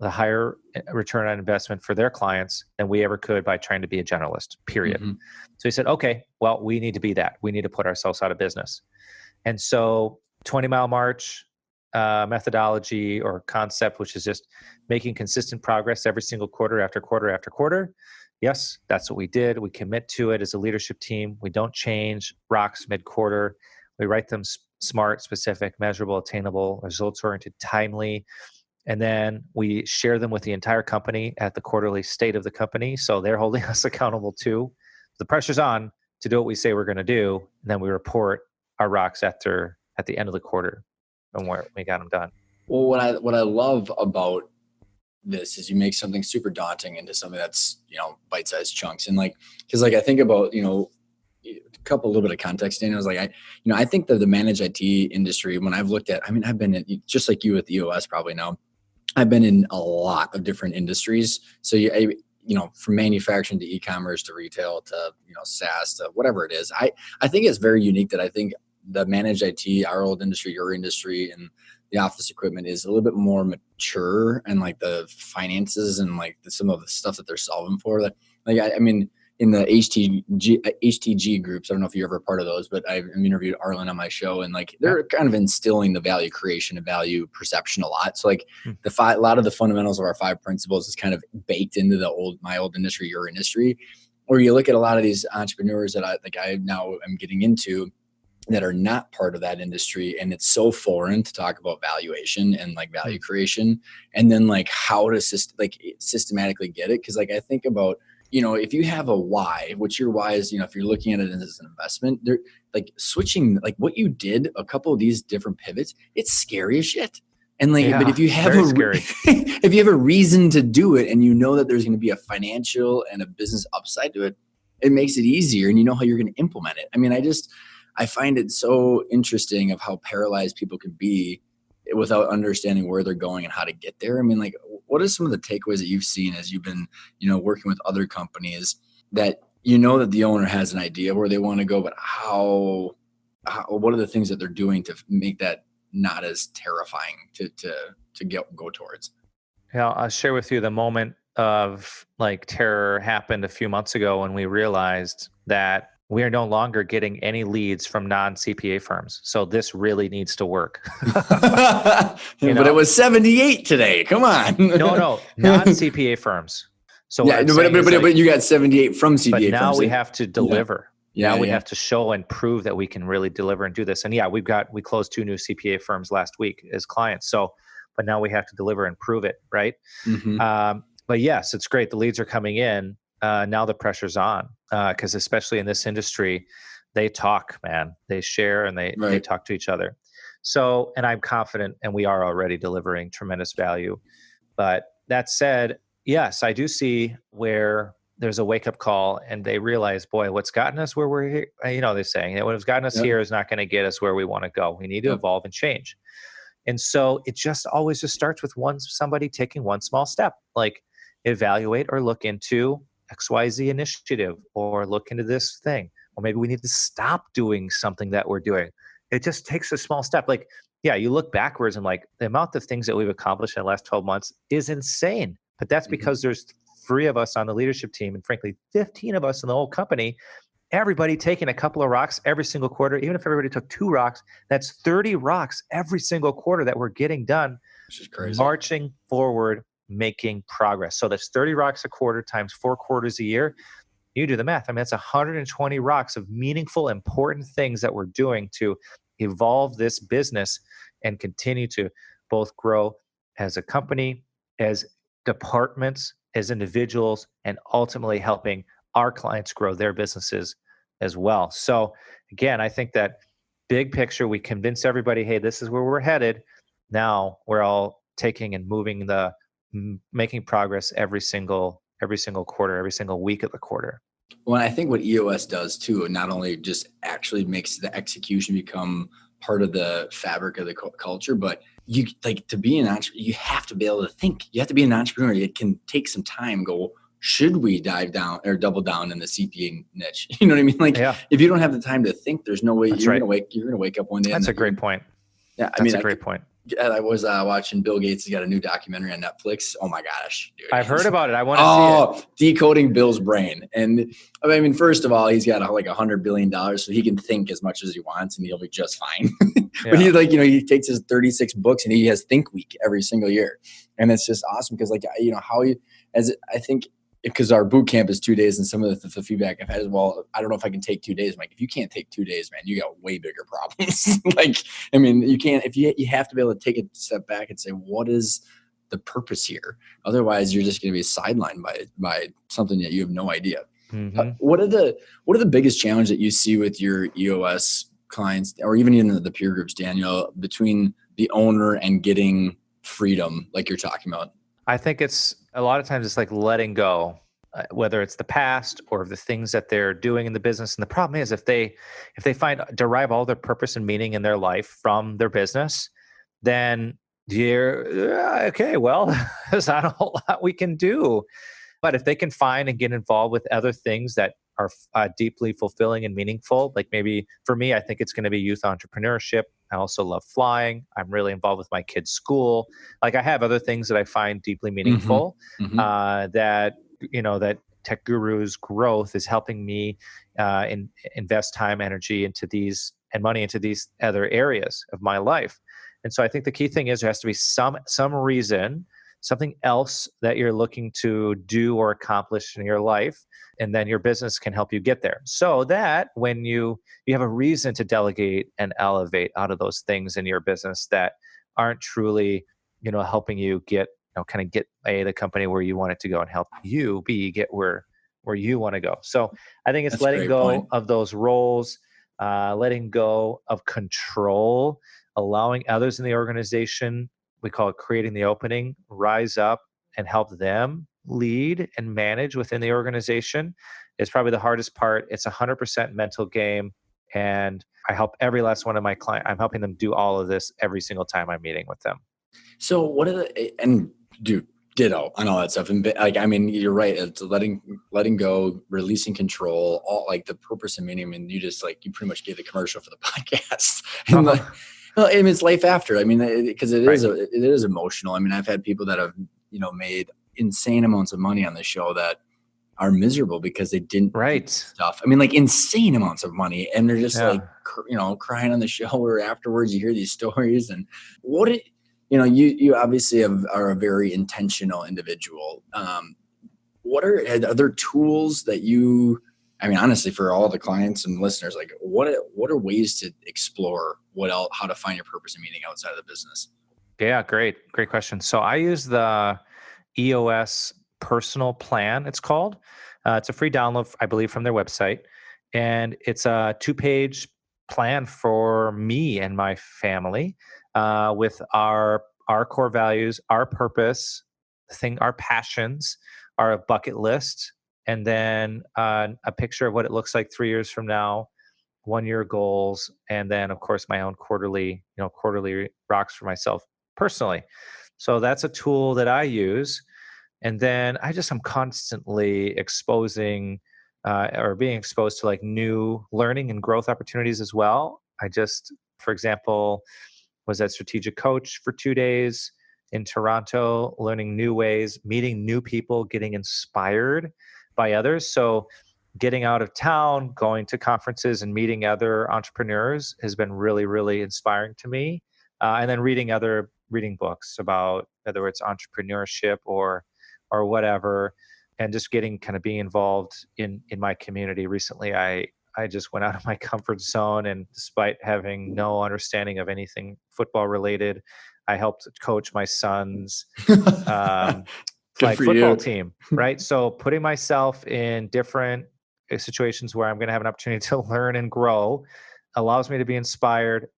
the higher return on investment for their clients than we ever could by trying to be a generalist, period. Mm-hmm. So he said, okay, well, we need to be that. We need to put ourselves out of business. And so 20-mile march methodology or concept, which is just making consistent progress every single quarter after quarter after quarter. Yes, that's what we did. We commit to it as a leadership team. We don't change rocks mid-quarter. We write them smart, specific, measurable, attainable, results-oriented, timely. And then we share them with the entire company at the quarterly state of the company. So they're holding us accountable too. The pressure's on to do what we say we're going to do. And then we report our rocks at the end of the quarter and where we got them done. Well, what I love about this is you make something super daunting into something that's, bite-sized chunks. And because I think about, a little bit of context, Daniel, is I think that the managed IT industry, when I've looked at, I've been in, just like you with EOS probably now, I've been in a lot of different industries. So from manufacturing to e-commerce to retail to, SaaS to whatever it is. I think it's very unique that I think the managed IT, our old industry, your industry, and the office equipment is a little bit more mature, and the finances and some of the stuff that they're solving for. In the HTG groups, I don't know if you're ever part of those, but I've interviewed Arlen on my show, and they're kind of instilling the value creation and value perception a lot. So a lot of the fundamentals of our 5 principles is kind of baked into my old industry, your industry. Or you look at a lot of these entrepreneurs that I now am getting into that are not part of that industry, and it's so foreign to talk about valuation and value creation, and then how to systematically get it. Because I think about, if you have a why, which your why is, if you're looking at it as an investment, they're switching, what you did, a couple of these different pivots, it's scary as shit. And but if you have if you have a reason to do it, and that there's going to be a financial and a business upside to it, it makes it easier, and how you're going to implement it. I find it so interesting of how paralyzed people can be without understanding where they're going and how to get there. What are some of the takeaways that you've seen as you've been, working with other companies that that the owner has an idea where they want to go, but how what are the things that they're doing to make that not as terrifying to go towards? Yeah, I'll share with you the moment of terror happened a few months ago when we realized that we are no longer getting any leads from non-CPA firms. So this really needs to work. But it was 78 today. Come on. No, non-CPA firms. So yeah, but you got 78 from CPA firms. But now we have to deliver. Now we have to show and prove that we can really deliver and do this. And we closed 2 new CPA firms last week as clients. So, but now we have to deliver and prove it, right? Mm-hmm. But yes, it's great. The leads are coming in. Now the pressure's on, because especially in this industry, they talk, man. They share and they talk to each other. So, and I'm confident, and we are already delivering tremendous value. But that said, yes, I do see where there's a wake-up call, and they realize, boy, what's gotten us where we're here, they're saying that what's gotten us here is not going to get us where we want to go. We need to evolve and change. And so it just always starts with somebody taking one small step, evaluate or look into XYZ initiative, or look into this thing, or maybe we need to stop doing something that we're doing. It just takes a small step. You look backwards and the amount of things that we've accomplished in the last 12 months is insane. But that's because there's 3 of us on the leadership team, and frankly, 15 of us in the whole company, everybody taking a couple of rocks every single quarter. Even if everybody took 2 rocks, that's 30 rocks every single quarter that we're getting done, which is crazy. Marching forward, making progress. So that's 30 rocks a quarter times 4 quarters a year. You do the math. That's 120 rocks of meaningful, important things that we're doing to evolve this business and continue to both grow as a company, as departments, as individuals, and ultimately helping our clients grow their businesses as well. So again, I think that big picture, we convince everybody, hey, this is where we're headed. Now we're all taking and making progress every single quarter, every single week of the quarter. Well, I think what EOS does too, not only just actually makes the execution become part of the fabric of the culture, but you to be an entrepreneur, you have to be able to think. You have to be an entrepreneur. It can take some time. Go, should we dive down or double down in the CPA niche? You know what I mean? If you don't have the time to think, there's no way you're gonna wake up one day. That's a great point. Yeah, that's a great point. I was watching Bill Gates has got a new documentary on Netflix. Oh my gosh, dude. I've heard about it. I want to see it. Decoding Bill's brain. And I mean, first of all, he's got like $100 billion, so he can think as much as he wants and he'll be just fine. But he he takes his 36 books and he has Think Week every single year. And it's just awesome because I think because our boot camp is 2 days and some of the feedback I've had is, well, I don't know if I can take 2 days. I'm like, if you can't take 2 days, man, you got way bigger problems. You can't, if you have to be able to take a step back and say, what is the purpose here? Otherwise you're just going to be sidelined by something that you have no idea. Mm-hmm. What are the biggest challenge that you see with your EOS clients or even in the peer groups, Daniel, between the owner and getting freedom like you're talking about? I think it's a lot of times it's like letting go, whether it's the past or the things that they're doing in the business. And the problem is if they derive all their purpose and meaning in their life from their business, then okay, well, there's not a whole lot we can do. But if they can find and get involved with other things that are deeply fulfilling and meaningful, like maybe for me, I think it's going to be youth entrepreneurship. I also love flying. I'm really involved with my kids' school. Like I have other things that I find deeply meaningful. That Tech Guru's growth is helping me invest time, energy into these and money into these other areas of my life. And so I think the key thing is there has to be some reason, something else that you're looking to do or accomplish in your life, and then your business can help you get there. So that when you have a reason to delegate and elevate out of those things in your business that aren't truly, helping you get, get the company where you want it to go and help you get where you want to go. So I think it's letting go of those roles, letting go of control, allowing others in the organization, we call it creating the opening, rise up and help them lead and manage within the organization is probably the hardest part. It's 100% mental game. And I help every last one of my clients. I'm helping them do all of this every single time I'm meeting with them. So ditto on all that stuff. And you're right. It's letting go, releasing control, all like the purpose and meaning. And you pretty much gave the commercial for the podcast. Well, I mean, it's life after. I mean, because it is emotional. I mean, I've had people that have, made insane amounts of money on the show that are miserable because they didn't do stuff. I mean, like insane amounts of money, and they're just crying on the show. Or afterwards, you hear these stories, and you obviously are a very intentional individual. Are there tools that you? I mean, honestly, for all the clients and listeners, like what are ways to explore how to find your purpose and meaning outside of the business? Yeah, great question. So I use the EOS personal plan. It's called. It's a free download, I believe, from their website, and it's a 2-page plan for me and my family with our core values, our purpose, our passions, our bucket list. And then a picture of what it looks like 3 years from now, 1 year goals, and then of course my own quarterly rocks for myself personally. So that's a tool that I use. And then I'm constantly exposing or being exposed to like new learning and growth opportunities as well. For example, was at Strategic Coach for 2 days in Toronto, learning new ways, meeting new people, getting inspired by others. So getting out of town, going to conferences and meeting other entrepreneurs has been really, really inspiring to me. And then reading books about whether it's entrepreneurship or whatever, and just being involved in my community. Recently, I just went out of my comfort zone, and despite having no understanding of anything football related, I helped coach my son's flag football team, right? So putting myself in different situations where I'm going to have an opportunity to learn and grow allows me to be inspired.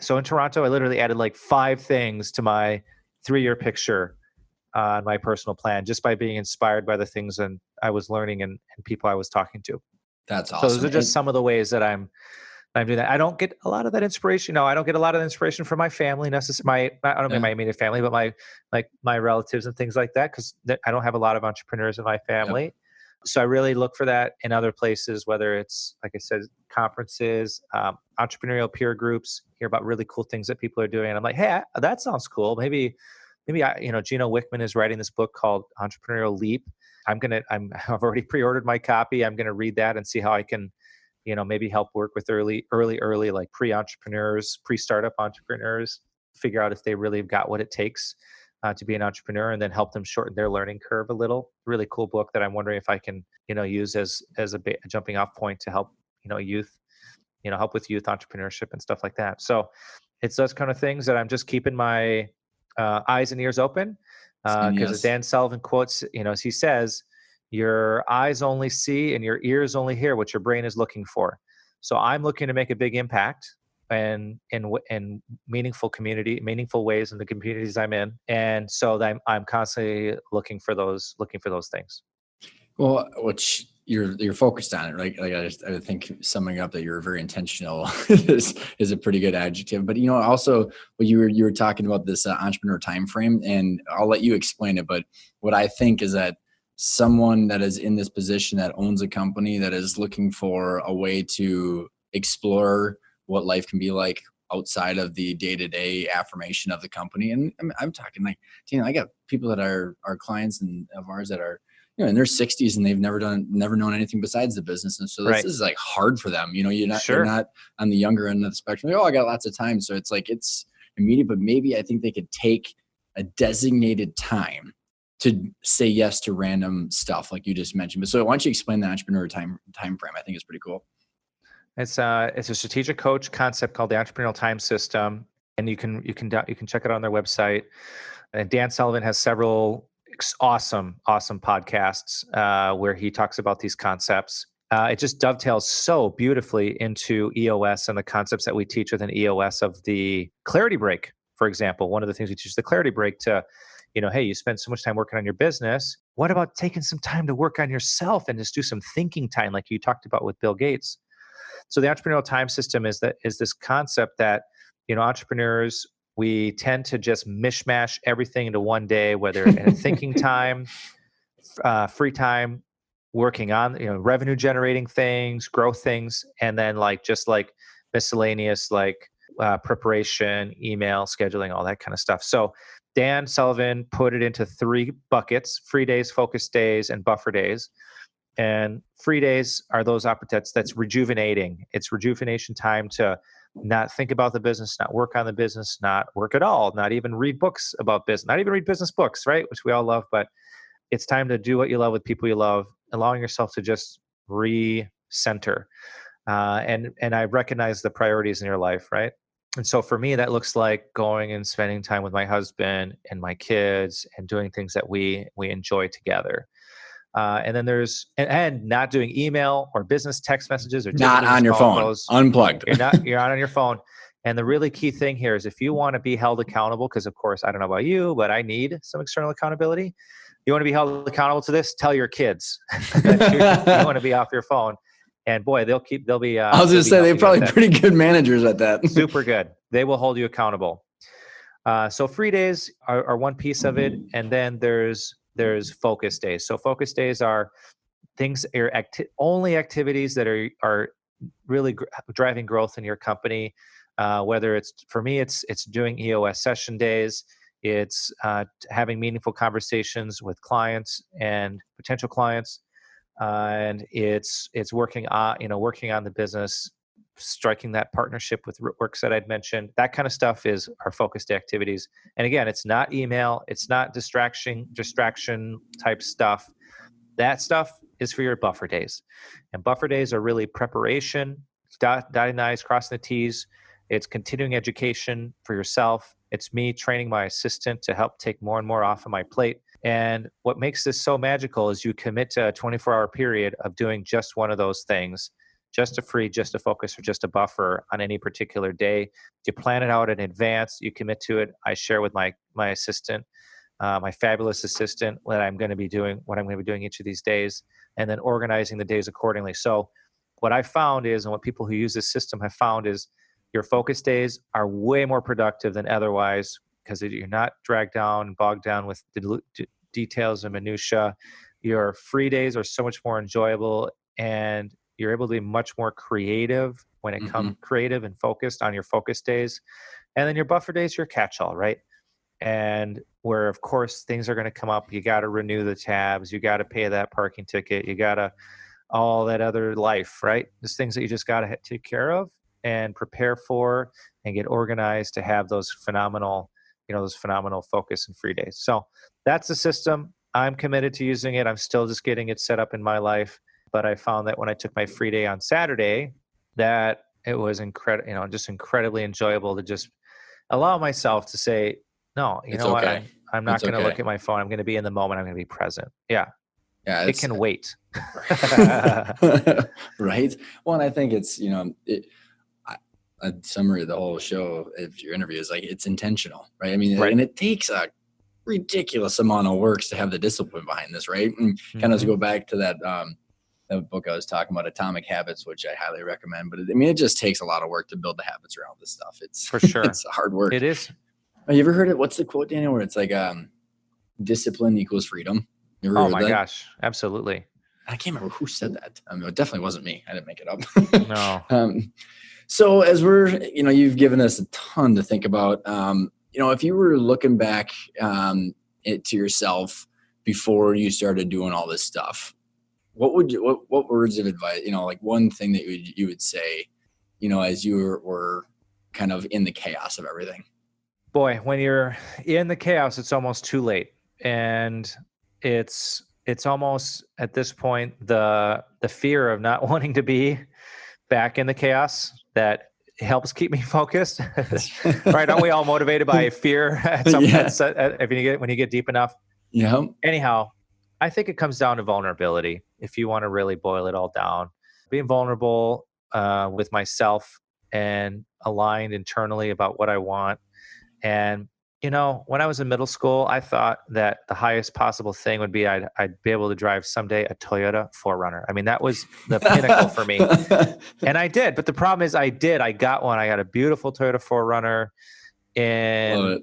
So in Toronto, I literally added like 5 things to my 3-year picture on my personal plan just by being inspired by the things and I was learning and people I was talking to. That's awesome. So those are just some of the ways that I'm doing that. I don't get a lot of that inspiration. No, I don't get a lot of inspiration from my family necessarily. I don't mean my immediate family, but my relatives and things like that, because I don't have a lot of entrepreneurs in my family. So I really look for that in other places, whether it's, like I said, conferences, entrepreneurial peer groups, hear about really cool things that people are doing. And I'm like, hey, that sounds cool. Maybe Gino Wickman is writing this book called Entrepreneurial Leap. I've already pre-ordered my copy. I'm going to read that and see how I can, maybe help work with early, like pre-entrepreneurs, pre-startup entrepreneurs, figure out if they really have got what it takes to be an entrepreneur, and then help them shorten their learning curve a little. Really cool book that I'm wondering if I can, use as a jumping off point to help, youth, help with youth entrepreneurship and stuff like that. So it's those kind of things that I'm just keeping my eyes and ears open. Because as Dan Sullivan quotes, as he says, your eyes only see and your ears only hear what your brain is looking for. So I'm looking to make a big impact and in meaningful ways in the communities I'm in. And so I'm constantly looking for those things. Well, which you're focused on it, right? Like I think summing up that you're very intentional is a pretty good adjective. But also what you were talking about this entrepreneur time frame, and I'll let you explain it. But what I think is that someone that is in this position that owns a company that is looking for a way to explore what life can be like outside of the day-to-day affirmation of the company. And I'm talking like, I got people that are our clients and of ours that are, in their 60s and they've never known anything besides the business. And so this is like hard for them. You're not on the younger end of the spectrum. Like, I got lots of time. So it's like, it's immediate, but maybe I think they could take a designated time to say yes to random stuff like you just mentioned. But so why don't you explain the entrepreneur time frame? I think it's pretty cool. It's a strategic coach concept called the entrepreneurial time system, and you can check it out on their website. And Dan Sullivan has several awesome podcasts where he talks about these concepts. It just dovetails so beautifully into EOS and the concepts that we teach within EOS of the clarity break. For example, one of the things we teach is the clarity break to, hey, you spend so much time working on your business. What about taking some time to work on yourself and just do some thinking time, like you talked about with Bill Gates? So the entrepreneurial time system is this concept that, entrepreneurs, we tend to just mishmash everything into one day, whether in thinking time, free time, working on, revenue generating things, growth things, and then just miscellaneous, preparation, email, scheduling, all that kind of stuff. So Dan Sullivan put it into 3 buckets: free days, focus days, and buffer days. And free days are those opportunities that's rejuvenating. It's rejuvenation time to not think about the business, not work on the business, not work at all, not even read books about business, not even read business books, right? Which we all love, but it's time to do what you love with people you love, allowing yourself to just recenter. And I recognize the priorities in your life, right? And so for me, that looks like going and spending time with my husband and my kids and doing things that we enjoy together. And then there's and not doing email or business text messages or not on your phone, calls. Unplugged. You're not on your phone. And the really key thing here is if you want to be held accountable, because of course, I don't know about you, but I need some external accountability. You want to be held accountable to this? Tell your kids that you want to be off your phone. And boy, they'll be. I was going to say they're probably pretty good managers at that. Super good. They will hold you accountable. So free days are one piece of it, and then there's focus days. So focus days are things, only activities that are really driving growth in your company. Whether it's, for me, it's doing EOS session days. It's having meaningful conversations with clients and potential clients, and it's working on the business, striking that partnership with works that I'd mentioned. That kind of stuff is our focused activities. And again, it's not email, it's not distraction type stuff. That stuff is for your buffer days. And buffer days are really preparation, dotting the I's, crossing the T's. It's continuing education for yourself. It's me training my assistant to help take more and more off of my plate. And what makes this so magical is you commit to a 24-hour period of doing just one of those things, just a free, just a focus, or just a buffer on any particular day. You plan it out in advance. You commit to it. I share with my assistant, my fabulous assistant, what I'm going to be doing each of these days, and then organizing the days accordingly. So what I found is, and what people who use this system have found is, your focus days are way more productive than otherwise, because you're not dragged down and bogged down with details and minutia. Your free days are so much more enjoyable, and you're able to be much more creative when it comes creative and focused on your focus days. And then your buffer days, your catch-all, right? And where, of course, things are going to come up. You got to renew the tabs. You got to pay that parking ticket. You got to all that other life, right? There's things that you just got to take care of and prepare for and get organized to have those phenomenal, those phenomenal focus and free days. So that's the system. I'm committed to using it. I'm still just getting it set up in my life. But I found that when I took my free day on Saturday, that it was just incredibly enjoyable to just allow myself to say, no, you know okay. what? I'm not going to look at my phone. I'm going to be in the moment. I'm going to be present. Yeah. It can wait. Right. Well, and I think it's, a summary of the whole show, if your interview is like, it's intentional, right? I mean, right. And it takes a ridiculous amount of work to have the discipline behind this, right? And kind of to go back to that book I was talking about, Atomic Habits, which I highly recommend. But it just takes a lot of work to build the habits around this stuff. It's for sure. It's hard work. It is. Have you ever heard it? What's the quote, Daniel, where it's like discipline equals freedom? You ever oh heard my that? Gosh, absolutely. I can't remember who said that. I mean, it definitely wasn't me. I didn't make it up. No. So as you've given us a ton to think about. If you were looking back to yourself before you started doing all this stuff, what words of advice, like one thing that you would say, as you were kind of in the chaos of everything? Boy, when you're in the chaos, it's almost too late. And it's almost at this point, the fear of not wanting to be back in the chaos that helps keep me focused. Right? Aren't we all motivated by fear when you get deep enough? Yeah. Anyhow, I think it comes down to vulnerability. If you want to really boil it all down, being vulnerable with myself and aligned internally about what I want. And, when I was in middle school, I thought that the highest possible thing would be I'd be able to drive someday a Toyota 4Runner. I mean, that was the pinnacle for me. And I did. But the problem is I got one. I got a beautiful Toyota 4Runner in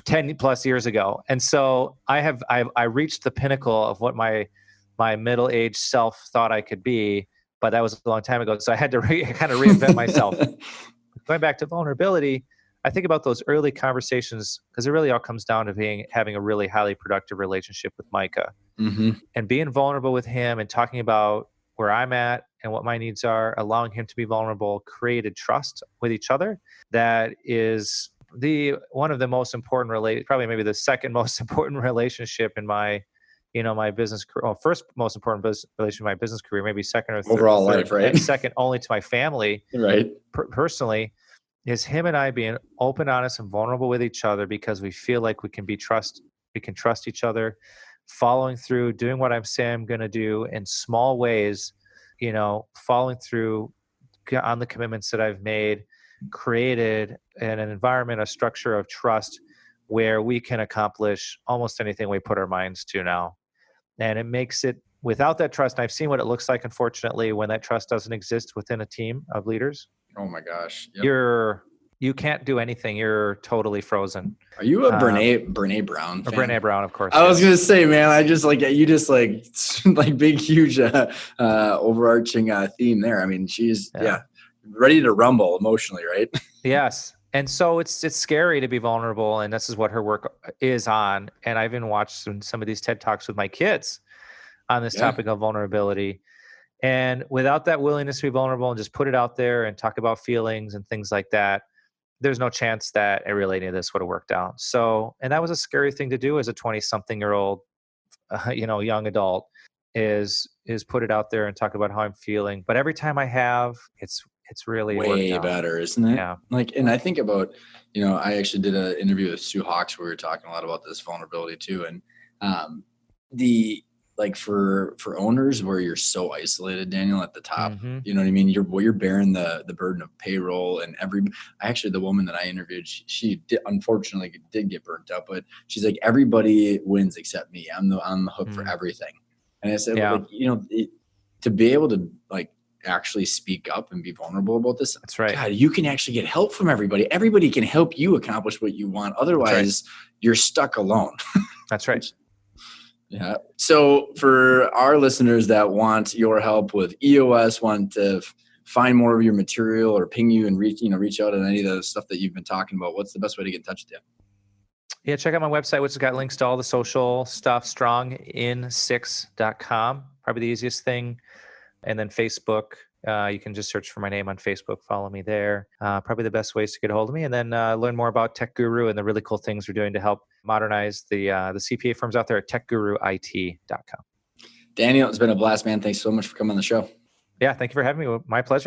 10 plus years ago. And so I reached the pinnacle of what my middle-aged self thought I could be, but that was a long time ago. So I had to kind of reinvent myself. Going back to vulnerability, I think about those early conversations because it really all comes down to having a really highly productive relationship with Micah and being vulnerable with him and talking about where I'm at and what my needs are, allowing him to be vulnerable, created trust with each other. That is one of the most important probably maybe the second most important relationship in my, my business career. Well, first most important relationship in my business career, maybe second or third. Overall life, right? Second only to my family, right? Personally, is him and I being open, honest, and vulnerable with each other because we feel like we can trust each other, following through, doing what I'm saying I'm going to do in small ways, following through on the commitments that I've made, created an environment, a structure of trust where we can accomplish almost anything we put our minds to now. And it makes it, without that trust, and I've seen what it looks like, unfortunately, when that trust doesn't exist within a team of leaders. Oh my gosh. Yep. You can't do anything. You're totally frozen. Are you a Brene Brown fan? Brene Brown, of course. I was going to say, man, I just like big, huge, overarching theme there. I mean, she's ready to rumble emotionally, right? Yes. And so it's scary to be vulnerable. And this is what her work is on. And I've even watched some of these TED Talks with my kids on this topic of vulnerability. And without that willingness to be vulnerable and just put it out there and talk about feelings and things like that, there's no chance that really any of this would have worked out. So, and that was a scary thing to do as a 20-something-year-old, young adult, is put it out there and talk about how I'm feeling. But every time I have, it's really way better, isn't it? Yeah. And I think about, I actually did an interview with Sue Hawks where we were talking a lot about this vulnerability too. And for owners where you're so isolated, Daniel, at the top, you know what I mean? You're bearing the burden of payroll and actually the woman that I interviewed, she unfortunately did get burnt out, but she's like, everybody wins except me. I'm on the hook for everything. And I said, to be able to actually speak up and be vulnerable about this. That's right. God, you can actually get help from everybody. Everybody can help you accomplish what you want. Otherwise, you're stuck alone. That's right. Yeah. So for our listeners that want your help with EOS, want to find more of your material or ping you and reach out on any of the stuff that you've been talking about, what's the best way to get in touch with you? Yeah, check out my website, which has got links to all the social stuff, stronginSix.com, probably the easiest thing. And then Facebook, you can just search for my name on Facebook, follow me there. Probably the best ways to get a hold of me. And then learn more about Tech Guru and the really cool things we're doing to help modernize the CPA firms out there at techguruit.com. Daniel, it's been a blast, man. Thanks so much for coming on the show. Yeah, thank you for having me. My pleasure.